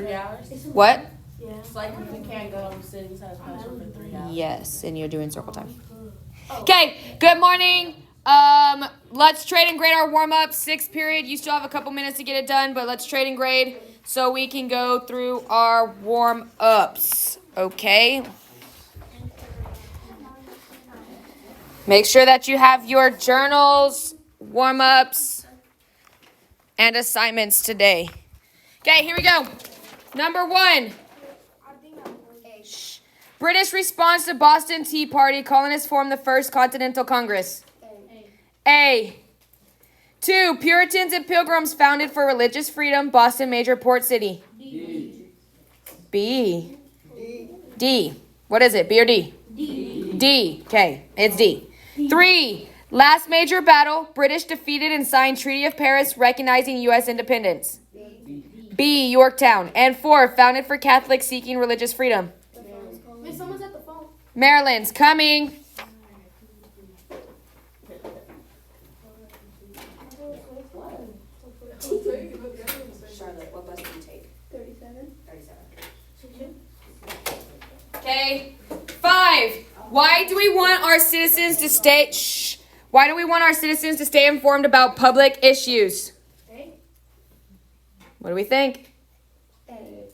3 hours? What? It's like if we can't go, we sit inside the classroom for 3 hours. Yes, and you're doing circle time. Okay, good morning. Let's trade and grade our warm-up. Sixth period. You still have a couple minutes to get it done, but let's trade and grade so we can go through our warm-ups. Okay. Make sure that you have your journals, warm-ups, and assignments today. Okay, here we go. Number 1. British response to Boston Tea Party. Colonists formed the First Continental Congress. A. 2. Puritans and Pilgrims founded for religious freedom. Boston, major port city. B. D. What is it? B or D? D. Okay, it's D. 3. Last major battle. British defeated and signed Treaty of Paris recognizing U.S. independence. B. Yorktown. And 4. Founded for Catholics seeking religious freedom. Someone's at the phone. Maryland's coming. Charlotte, what bus did you take? 37. 37. Okay. 5. Why do we want our citizens to stay? Why do we want our citizens to stay informed about public issues? What do we think?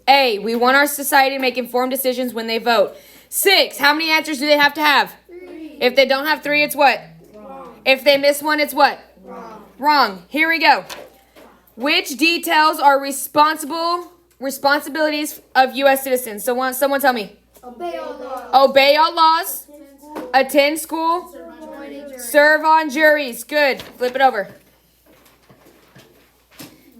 A. We want our society to make informed decisions when they vote. 6. How many answers do they have to have? 3. If they don't have 3, it's what? Wrong. If they miss 1, it's what? Wrong. Wrong. Here we go. Which details are responsibilities of U.S. citizens? So someone tell me. Obey all laws. Obey all laws. Attend school. Serve on juries. Good. Flip it over.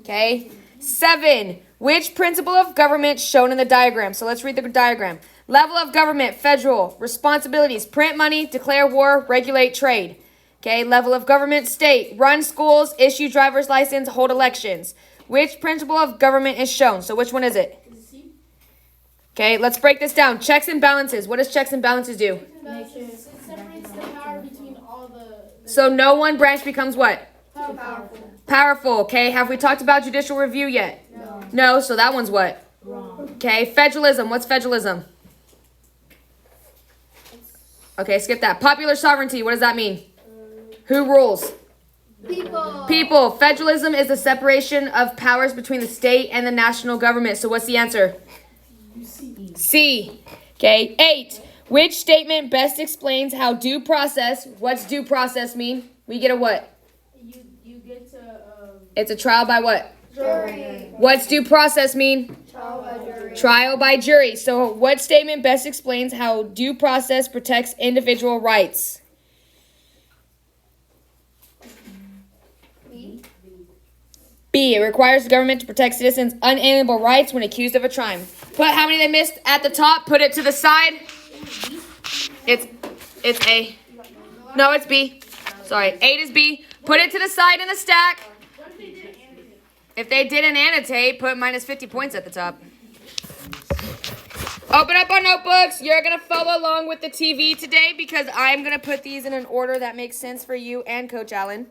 Okay. 7. Which principle of government shown in the diagram? So let's read the diagram. Level of government, federal. Responsibilities, print money, declare war, regulate trade. Okay, level of government, state. Run schools, issue driver's license, hold elections. Which principle of government is shown? So which one is it? Okay, let's break this down. Checks and balances. What does checks and balances do? It separates the power between all the So no one branch becomes what? powerful. Powerful. Okay, have we talked about judicial review yet? No, so that one's what? Wrong. Okay, federalism. What's federalism? Okay, skip that. Popular sovereignty. What does that mean? Who rules? People. People. Federalism is the separation of powers between the state and the national government. So what's the answer? C. Okay, 8. Which statement best explains how due process, what's due process mean? We get a what? You get to It's a trial by what? jury. What's due process mean? Trial by jury. Trial by jury. So what statement best explains how due process protects individual rights? B. It requires the government to protect citizens' unalienable rights when accused of a crime. Put how many they missed at the top. Put it to the side. It's A. No, it's B. Sorry, 8 is B. Put it to the side in the stack. If they didn't annotate, put minus 50 points at the top. Open up our notebooks. You're going to follow along with the TV today because I'm going to put these in an order that makes sense for you and Coach Allen.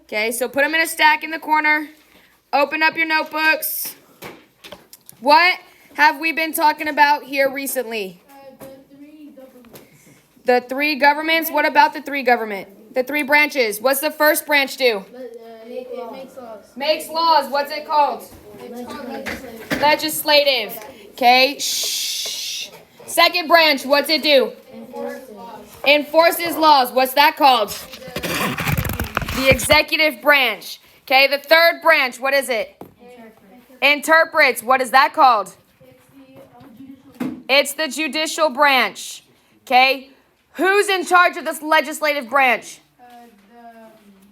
Okay, so put them in a stack in the corner. Open up your notebooks. What have we been talking about here recently? The 3 governments. What about the 3 government? The 3 branches. What's the first branch do? It makes laws. Makes laws. What's it called? It's called legislative. Legislative. Okay. Shh. Second branch. What's it do? Enforces laws. What's that called? The executive branch. Okay. The third branch. What is it? Interprets. What is that called? It's the judicial branch. Okay. Who's in charge of this legislative branch?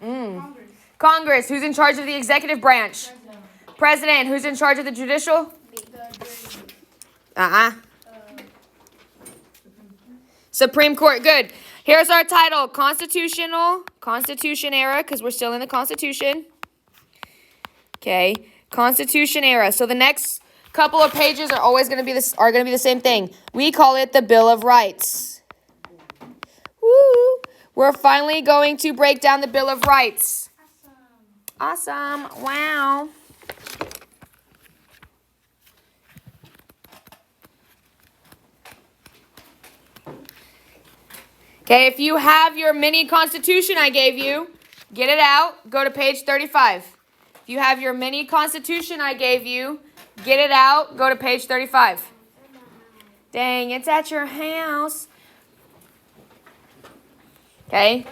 Congress. Congress. Who's in charge of the executive branch? President. Who's in charge of the judicial? Supreme Court. Good. Here's our title. Constitution era, because we're still in the Constitution. Okay. Constitution era. So the next couple of pages are always going to be the same thing. We call it the Bill of Rights. Woo! We're finally going to break down the Bill of Rights. Awesome. Wow. Okay, if you have your mini constitution I gave you, get it out. Go to page 35. If you have your mini constitution I gave you, get it out. Go to page 35. Dang, it's at your house. Okay.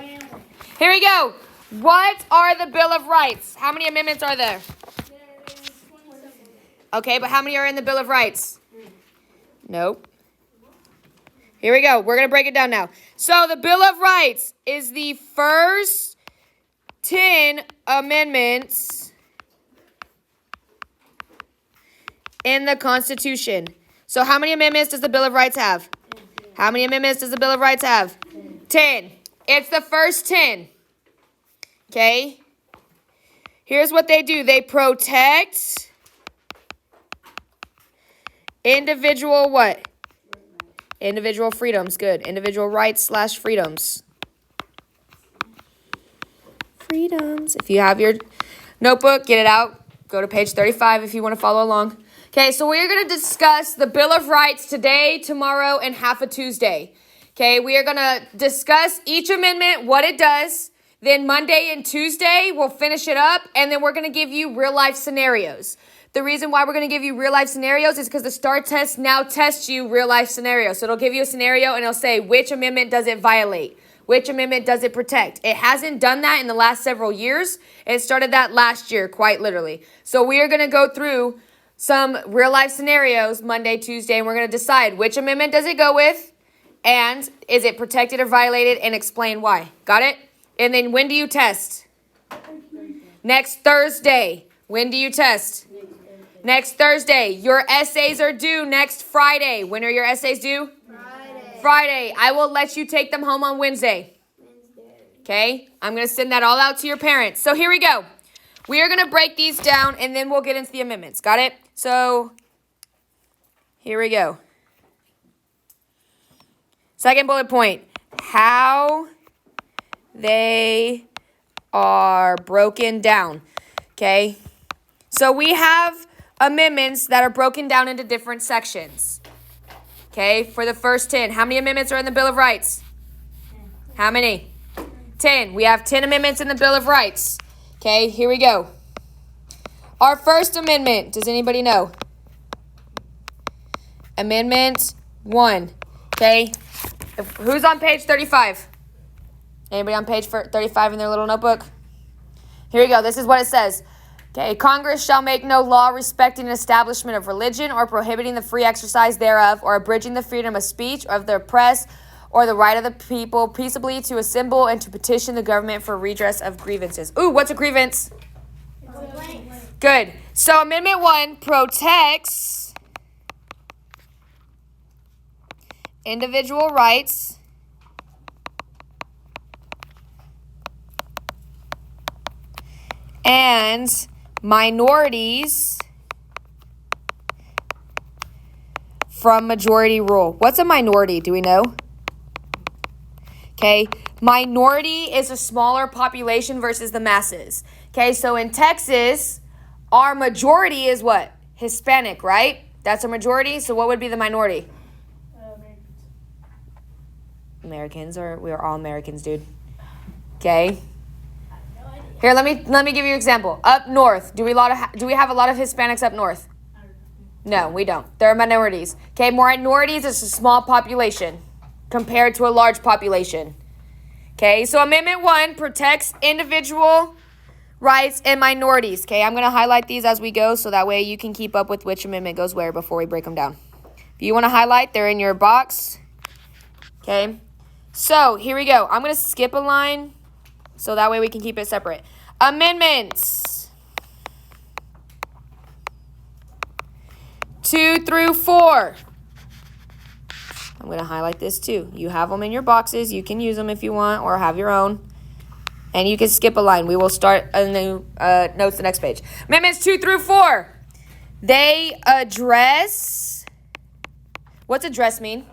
Here we go. What are the Bill of Rights? How many amendments are there? There is 27. Okay, but how many are in the Bill of Rights? Nope. Here we go. We're going to break it down now. So the Bill of Rights is the first 10 amendments in the Constitution. So how many amendments does the Bill of Rights have? How many amendments does the Bill of Rights have? 10. It's the first 10. Okay? Here's what they do. They protect individual what? Individual freedoms. Good. Individual rights / freedoms. Freedoms. If you have your notebook, get it out. Go to page 35 if you want to follow along. Okay, so we're going to discuss the Bill of Rights today, tomorrow, and half a Tuesday. Okay, we are going to discuss each amendment, what it does. Then Monday and Tuesday, we'll finish it up, and then we're going to give you real-life scenarios. The reason why we're going to give you real-life scenarios is because the STAR test now tests you real-life scenarios. So it'll give you a scenario, and it'll say, which amendment does it violate? Which amendment does it protect? It hasn't done that in the last several years. It started that last year, quite literally. So we are going to go through some real-life scenarios Monday, Tuesday, and we're going to decide which amendment does it go with, and is it protected or violated, and explain why. Got it? And then when do you test? Next Thursday. When do you test? Next Thursday. Your essays are due next Friday. When are your essays due? Friday. I will let you take them home on Wednesday. Okay? I'm going to send that all out to your parents. So here we go. We are going to break these down, and then we'll get into the amendments. Got it? So here we go. Second bullet point. How they are broken down. Okay? So we have amendments that are broken down into different sections. Okay? For the first 10. How many amendments are in the Bill of Rights? How many? 10. We have 10 amendments in the Bill of Rights. Okay, here we go. Our first amendment, does anybody know? Amendment 1. Okay, who's on page 35? Anybody on page 35 in their little notebook? Here we go. This is what it says. Okay, Congress shall make no law respecting an establishment of religion or prohibiting the free exercise thereof or abridging the freedom of speech or of the press or the right of the people peaceably to assemble and to petition the government for redress of grievances. Ooh, what's a grievance? Good. So Amendment 1 protects individual rights and minorities from majority rule. What's a minority? Do we know? Okay, minority is a smaller population versus the masses. Okay, so in Texas, our majority is what? Hispanic, right? That's a majority. So what would be the minority? Americans, or we are all Americans, dude. Okay. Here, let me give you an example. Up north, do we have a lot of Hispanics up north? No, we don't. They're minorities. Okay, minorities is a small population compared to a large population. Okay, so Amendment 1 protects individual rights and minorities. Okay, I'm going to highlight these as we go so that way you can keep up with which amendment goes where before we break them down. If you want to highlight, they're in your box. Okay, so here we go. I'm going to skip a line so that way we can keep it separate. Amendments 2 through 4. I'm going to highlight this too. You have them in your boxes. You can use them if you want or have your own. And you can skip a line. We will start a new notes the next page. Amendments 2 through 4. They address. What's address mean?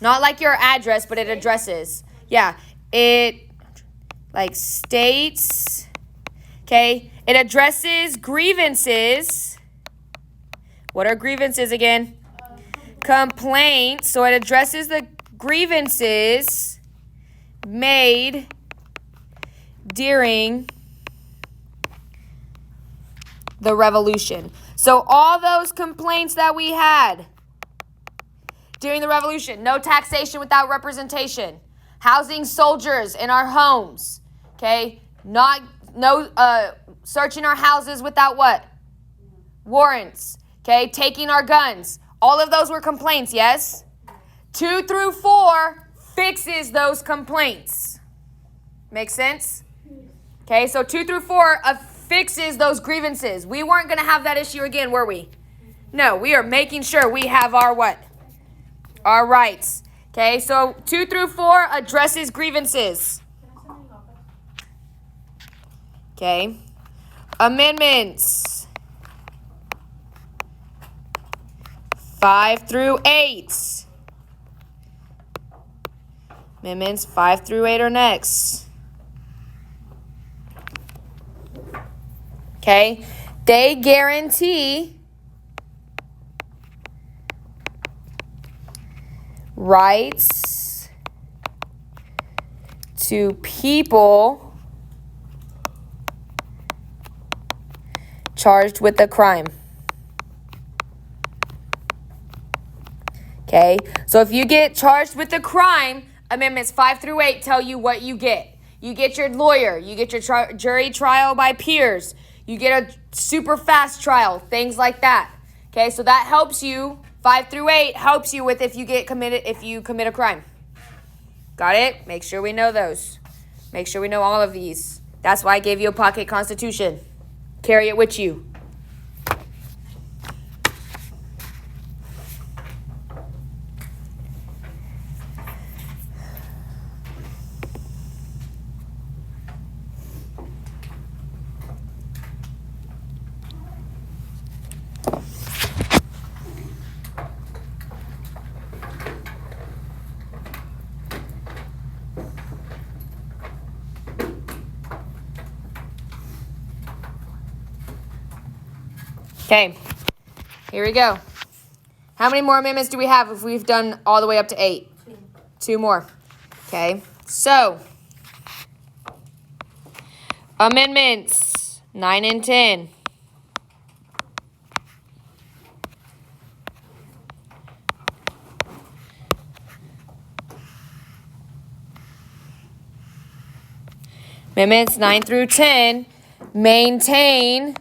Not like your address, but it addresses. Yeah. It like states. Okay. It addresses grievances. What are grievances again? complaints. So it addresses the grievances made during the revolution. So all those complaints that we had during the revolution, no taxation without representation, housing soldiers in our homes, okay? Searching our houses without what? Warrants, okay? Taking our guns. All of those were complaints, yes? 2 through 4 fixes those complaints. Make sense? Okay, so 2 through 4 fixes those grievances. We weren't going to have that issue again, were we? No, we are making sure we have our what? Our rights. Okay, so 2 through 4 addresses grievances. Okay. Amendments 5 through 8. Amendments 5 through 8 are next. Okay. They guarantee rights to people charged with a crime. Okay, so if you get charged with a crime, Amendments 5 through 8 tell you what you get. You get your lawyer, you get your jury trial by peers, you get a super fast trial, things like that. Okay, so that helps you. 5 through 8 helps you with if you commit a crime. Got it? Make sure we know those. Make sure we know all of these. That's why I gave you a pocket constitution. Carry it with you. Okay, here we go. How many more amendments do we have if we've done all the way up to 8? 2 more. Okay, so amendments 9 and 10. Amendments 9 through 10 maintain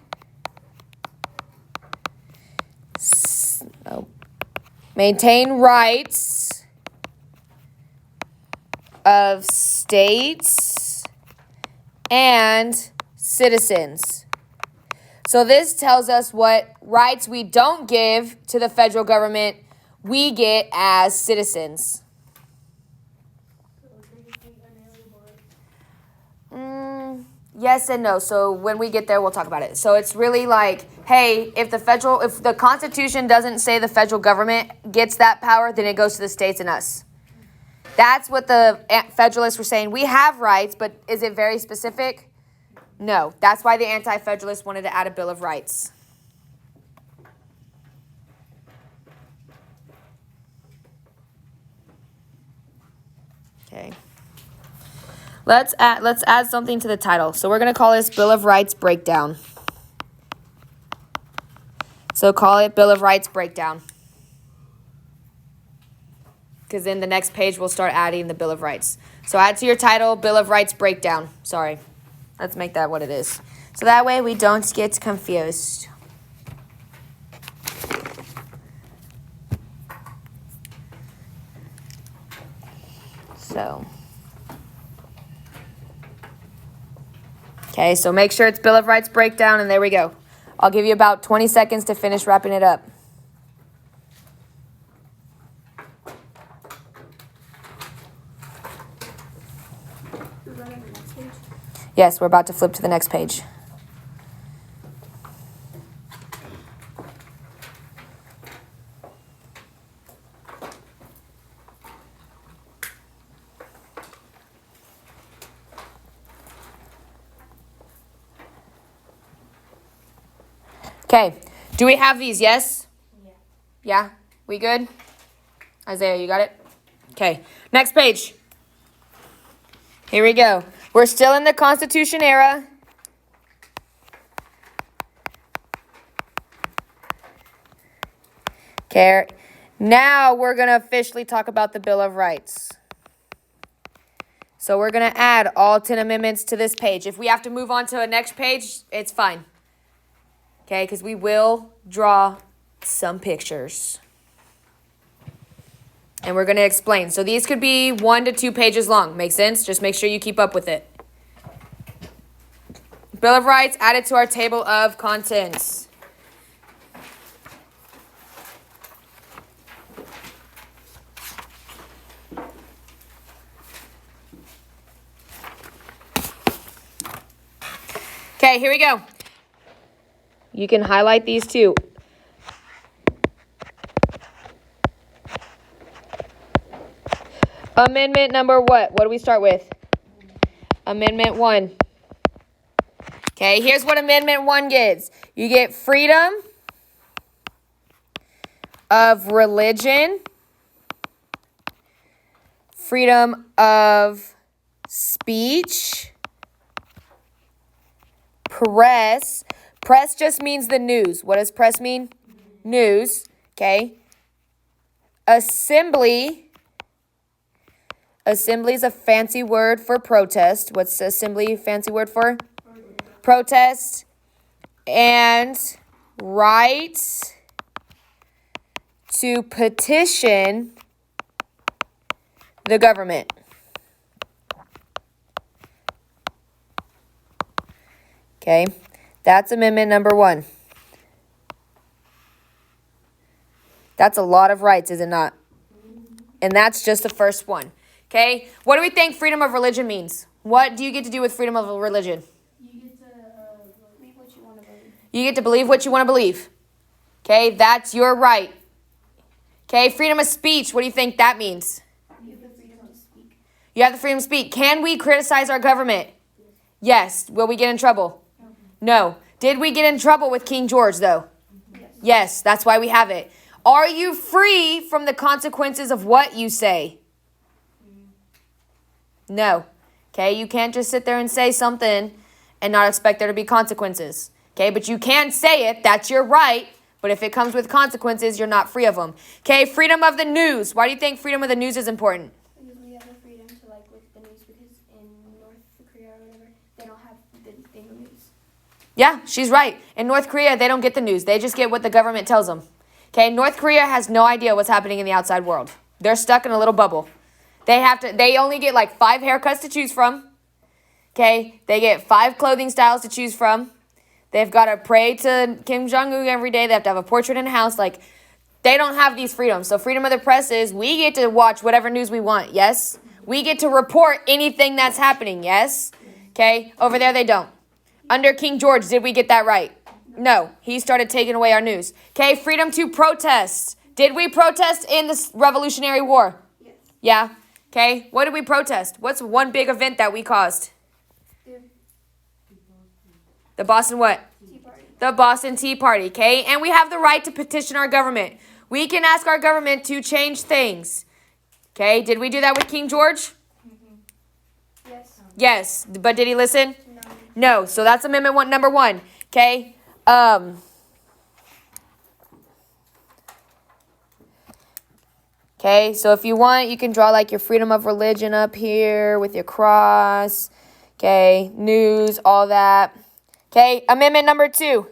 rights of states and citizens. So this tells us what rights we don't give to the federal government, we get as citizens. Yes and no. So when we get there, we'll talk about it. So it's really like, hey, if the Constitution doesn't say the federal government gets that power, then it goes to the states and us. That's what the Federalists were saying. We have rights, but is it very specific? No. That's why the Anti-Federalists wanted to add a Bill of Rights. Okay. Let's add something to the title. So we're going to call this Bill of Rights Breakdown. So call it Bill of Rights Breakdown. Because then the next page we'll start adding the Bill of Rights. So add to your title, Bill of Rights Breakdown. Sorry. Let's make that what it is. So that way we don't get confused. So. Okay, so make sure it's Bill of Rights Breakdown, and there we go. I'll give you about 20 seconds to finish wrapping it up. Yes, we're about to flip to the next page. Okay, do we have these? Yes? Yeah. We good? Isaiah, you got it? Okay. Next page. Here we go. We're still in the Constitution era. Okay. Now we're going to officially talk about the Bill of Rights. So we're going to add all 10 amendments to this page. If we have to move on to a next page, it's fine. Okay, because we will draw some pictures. And we're going to explain. So these could be 1 to 2 pages long. Make sense? Just make sure you keep up with it. Bill of Rights added to our table of contents. Okay, here we go. You can highlight these too. Amendment number what? What do we start with? Amendment 1. Okay, here's what Amendment 1 gets. You get freedom of religion, freedom of speech, press. Press just means the news. What does press mean? News. Okay. Assembly. Assembly is a fancy word for protest. What's assembly fancy word for? Protest. And right to petition the government. Okay, that's amendment number 1. That's a lot of rights, is it not? And that's just the first one. Okay, what do we think freedom of religion means? What do you get to do with freedom of religion? You get to believe what you want to believe. You get to believe what you want to believe. Okay, that's your right. Okay, freedom of speech, what do you think that means? You have the freedom to speak. You have the freedom to speak. Can we criticize our government? Yes. Will we get in trouble? No. Did we get in trouble with King George, though? Yes, that's why we have it. Are you free from the consequences of what you say? No. Okay, you can't just sit there and say something and not expect there to be consequences. Okay, but you can say it. That's your right. But if it comes with consequences, you're not free of them. Okay, freedom of the news. Why do you think freedom of the news is important? Because we have the freedom to with the news, because in North Korea or whatever, they don't have the daily news. Yeah, she's right. In North Korea, they don't get the news. They just get what the government tells them. Okay, North Korea has no idea what's happening in the outside world. They're stuck in a little bubble. They only get 5 haircuts to choose from. Okay, they get 5 clothing styles to choose from. They've got to pray to Kim Jong-un every day. They have to have a portrait in a house. They don't have these freedoms. So freedom of the press is we get to watch whatever news we want, yes? We get to report anything that's happening, yes? Okay, over there they don't. Under King George, did we get that right? No, he started taking away our news. Okay, freedom to protest. Did we protest in the Revolutionary War? Yes. Yeah. Okay, what did we protest? What's one big event that we caused? The Boston what? Tea Party. The Boston Tea Party, okay? And we have the right to petition our government. We can ask our government to change things. Okay, did we do that with King George? Yes. Yes, but did he listen? No. No, so that's amendment number 1, okay? Okay, so if you want, you can draw your freedom of religion up here with your cross. Okay, news, all that. Okay, amendment number 2.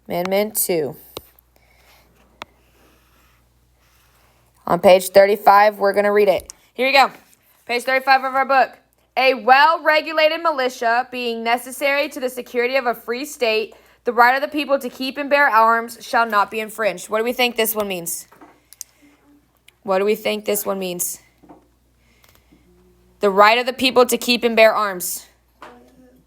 Amendment 2. On page 35, we're going to read it. Here you go. Page 35 of our book. A well-regulated militia being necessary to the security of a free state, the right of the people to keep and bear arms shall not be infringed. What do we think this one means? What do we think this one means? The right of the people to keep and bear arms.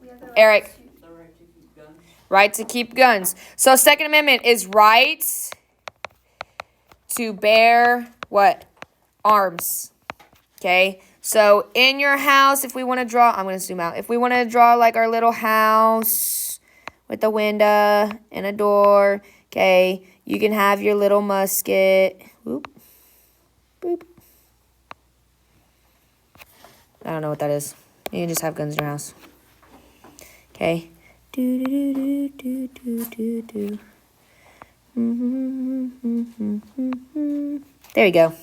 We have the Eric. The right to keep guns. Right to keep guns. So Second Amendment is right to bear what? Arms. Okay. So in your house, if we want to draw, I'm going to zoom out. If we want to draw our little house with a window and a door. Okay, you can have your little musket. Whoop. Boop. I don't know what that is. You can just have guns in your house. Okay. Do do do do do do do. There you go.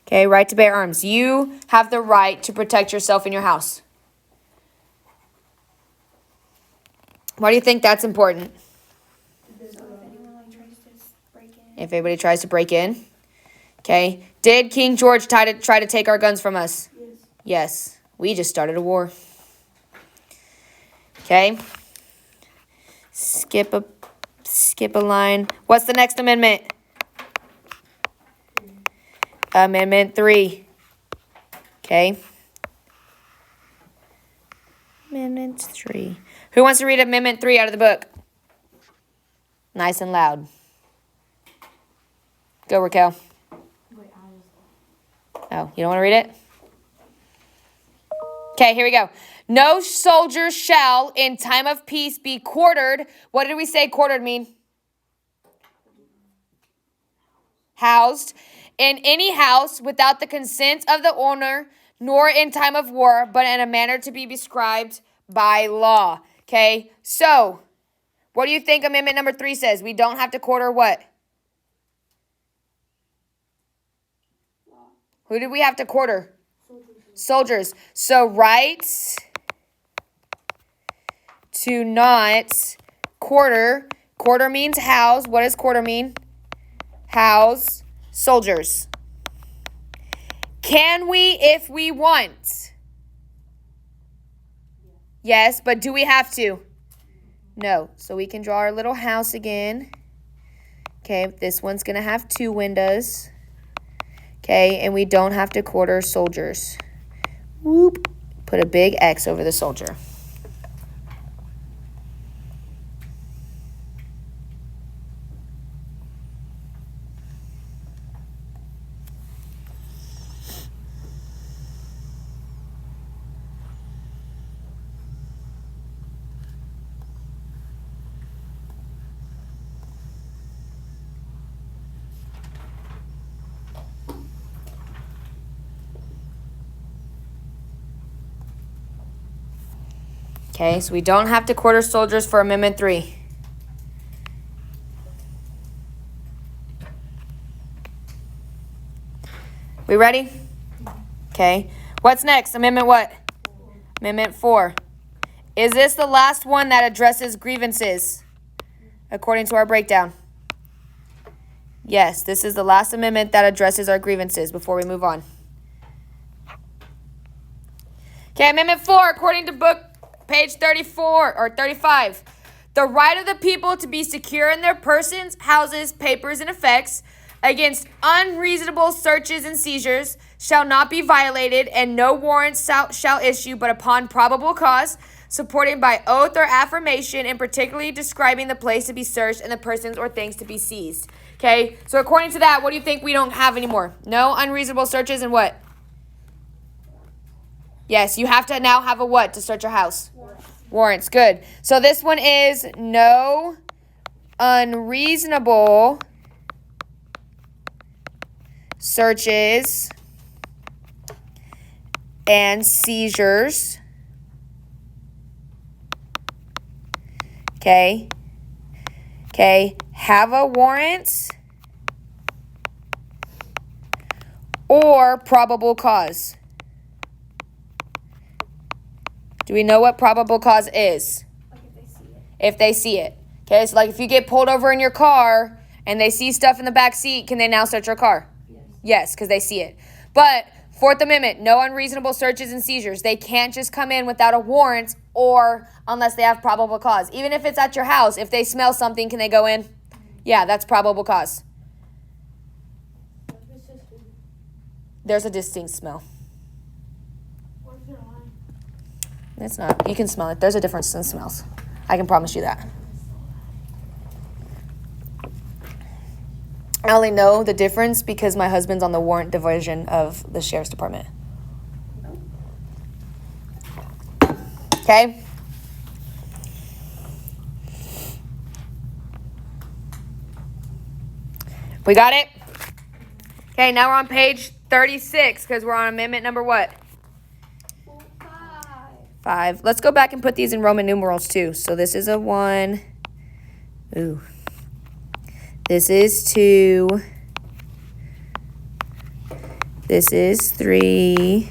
Okay, right to bear arms. You have the right to protect yourself in your house. Why do you think that's important? So if anyone like tries to break in. If anybody tries to break in. Okay. Did King George try to take our guns from us? Yes. Yes. We just started a war. Okay. Skip a line. What's the next amendment? Amendment 3. Okay. Amendment 3. Who wants to read Amendment 3 out of the book? Nice and loud. Go, Raquel. Oh, you don't want to read it? Okay, here we go. No soldier shall, in time of peace, be quartered. What did we say quartered mean? Housed. In any house without the consent of the owner, nor in time of war, but in a manner to be prescribed by law. Okay, so what do you think Amendment number 3 says? We don't have to quarter what? Who did we have to quarter? Soldiers. So rights to not quarter. Quarter means house. What does quarter mean? House soldiers. Can we if we want? Yes, but do we have to? No. So we can draw our little house again. Okay, this one's going to have 2 windows. Okay, and we don't have to quarter soldiers. Whoop. Put a big X over the soldier. Okay, so we don't have to quarter soldiers for Amendment 3. We ready? Okay. What's next? Amendment what? Amendment 4. Is this the last one that addresses grievances, according to our breakdown? Yes, this is the last amendment that addresses our grievances before we move on. Okay, Amendment 4, according to book page 34 or 35. The right of the people to be secure in their persons, houses, papers, and effects against unreasonable searches and seizures shall not be violated, and no warrant shall issue but upon probable cause, supported by oath or affirmation, and particularly describing the place to be searched and the persons or things to be seized. Okay, so according to that, what do you think we don't have anymore? No unreasonable searches and what? Yes, you have to now have a what to search your house? Warrants. Good. So this one is no unreasonable searches and seizures. Okay. Okay. Have a warrant or probable cause. Do we know what probable cause is? Like if they see it. If they see it. Okay, so like if you get pulled over in your car and they see stuff in the back seat, can they now search your car? Yes, because they see it. But Fourth Amendment, no unreasonable searches and seizures. They can't just come in without a warrant or unless they have probable cause. Even if it's at your house, if they smell something, can they go in? Yeah, that's probable cause. There's a distinct smell. It's not. You can smell it. There's a difference in smells. I can promise you that. I only know the difference because my husband's on the warrant division of the sheriff's department. Okay? We got it? Okay, now we're on page 36 because we're on amendment number what? 5. Let's go back and put these in Roman numerals too. So this is a 1. Ooh. This is 2. This is 3.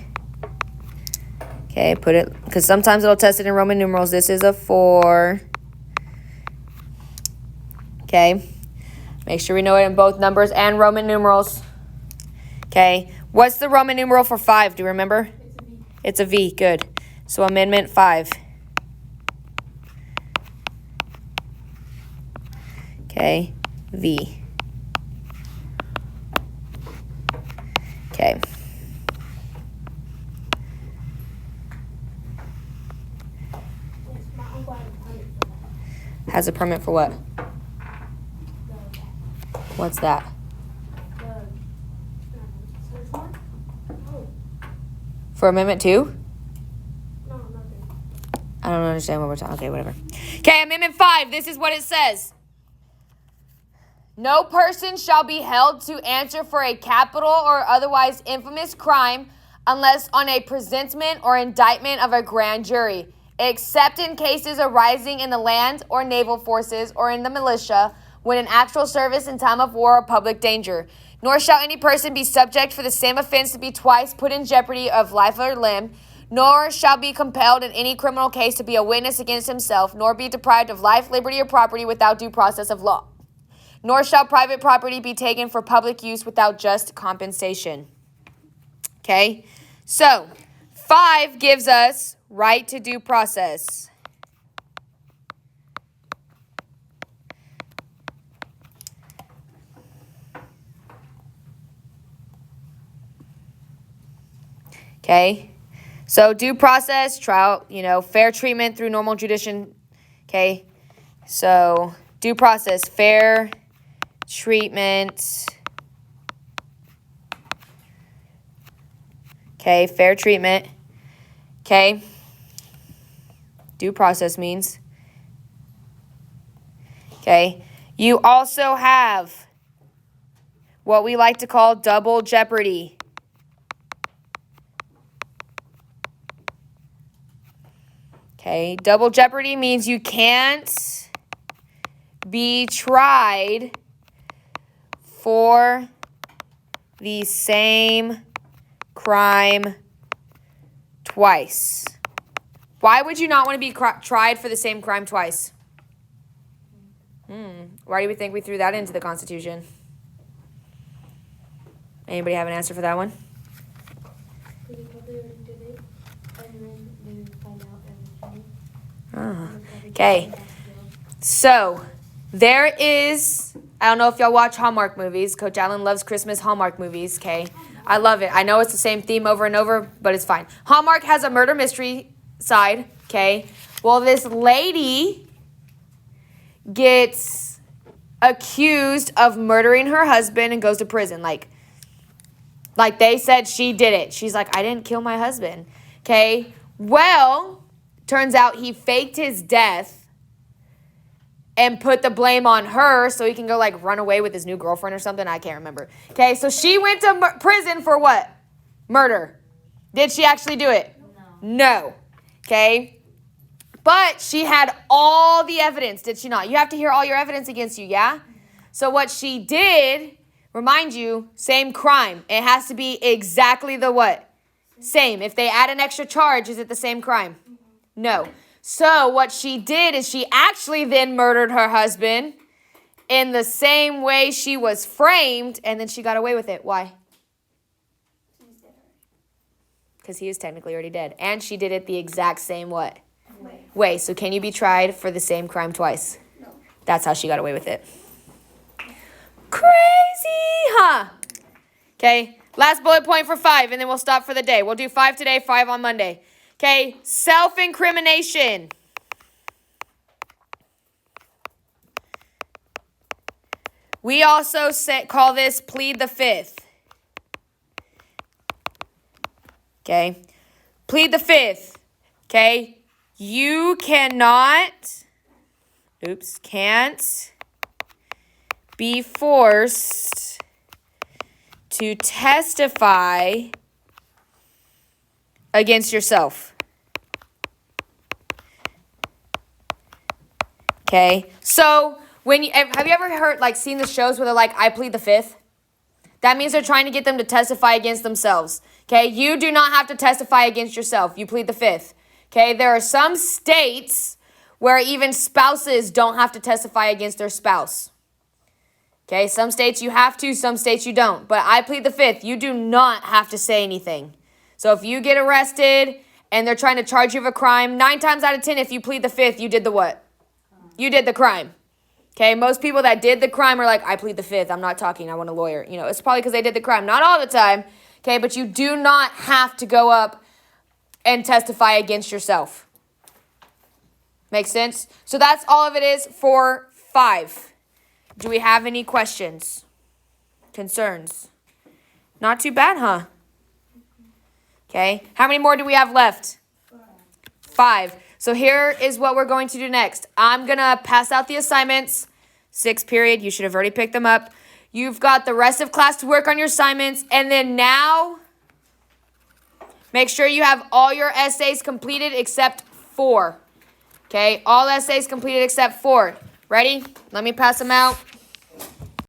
Okay, put it, because sometimes it'll test it in Roman numerals. This is a 4. Okay. Make sure we know it in both numbers and Roman numerals. Okay. What's the Roman numeral for 5? Do you remember? It's a V. Good. So amendment 5. Okay. V. Okay. Has a permit for what? What's that? For amendment 2? I don't understand what we're talking. Okay, whatever. Okay, amendment 5. This is what it says. No person shall be held to answer for a capital or otherwise infamous crime unless on a presentment or indictment of a grand jury, except in cases arising in the land or naval forces or in the militia, when in actual service in time of war or public danger. Nor shall any person be subject for the same offense to be twice put in jeopardy of life or limb, nor shall be compelled in any criminal case to be a witness against himself, nor be deprived of life, liberty, or property without due process of law. Nor shall private property be taken for public use without just compensation. Okay? So, 5 gives us right to due process. Okay? So, due process, trial, fair treatment through normal judicial. Okay? So, due process, fair treatment. Okay, fair treatment. Okay. Due process means. Okay. You also have what we like to call double jeopardy. Okay, double jeopardy means you can't be tried for the same crime twice. Why would you not want to be tried for the same crime twice? Why do we think we threw that into the Constitution? Anybody have an answer for that one? Okay. So, there is, I don't know if y'all watch Hallmark movies. Coach Allen loves Christmas Hallmark movies, okay? I love it. I know it's the same theme over and over, but it's fine. Hallmark has a murder mystery side, okay? Well, this lady gets accused of murdering her husband and goes to prison. Like they said she did it. She's like, I didn't kill my husband, okay? Well, turns out he faked his death and put the blame on her so he can go run away with his new girlfriend or something. I can't remember. Okay, so she went to prison for what? Murder. Did she actually do it? No. Okay. But she had all the evidence, did she not? You have to hear all your evidence against you, yeah? So what she did, remind you, same crime. It has to be exactly the what? Same. If they add an extra charge, is it the same crime? No. So what she did is she actually then murdered her husband in the same way she was framed, and then she got away with it. Why? Because he is technically already dead. And she did it the exact same what? Way. So can you be tried for the same crime twice? No. That's how she got away with it. Crazy, huh? Okay, last bullet point for 5, and then we'll stop for the day. We'll do 5 today, 5 on Monday. Okay, self-incrimination. We also call this plead the fifth. Okay, plead the fifth. Okay, you can't be forced to testify against yourself. Okay, so have you ever heard, like, seen the shows where they're like, I plead the fifth? That means they're trying to get them to testify against themselves. Okay, you do not have to testify against yourself. You plead the fifth. Okay, there are some states where even spouses don't have to testify against their spouse. Okay, some states you have to, some states you don't. But I plead the fifth. You do not have to say anything. So if you get arrested and they're trying to charge you of a crime, 9 times out of 10, if you plead the fifth, you did the what? You did the crime. Okay, most people that did the crime are like, I plead the fifth. I'm not talking. I want a lawyer. You know, it's probably because they did the crime. Not all the time. Okay, but you do not have to go up and testify against yourself. Make sense? So that's all of it is for 5. Do we have any questions? Concerns? Not too bad, huh? Okay, how many more do we have left? 5. So here is what we're going to do next. I'm going to pass out the assignments. 6th period. You should have already picked them up. You've got the rest of class to work on your assignments. And then now, make sure you have all your essays completed except 4. Okay, all essays completed except 4. Ready? Let me pass them out.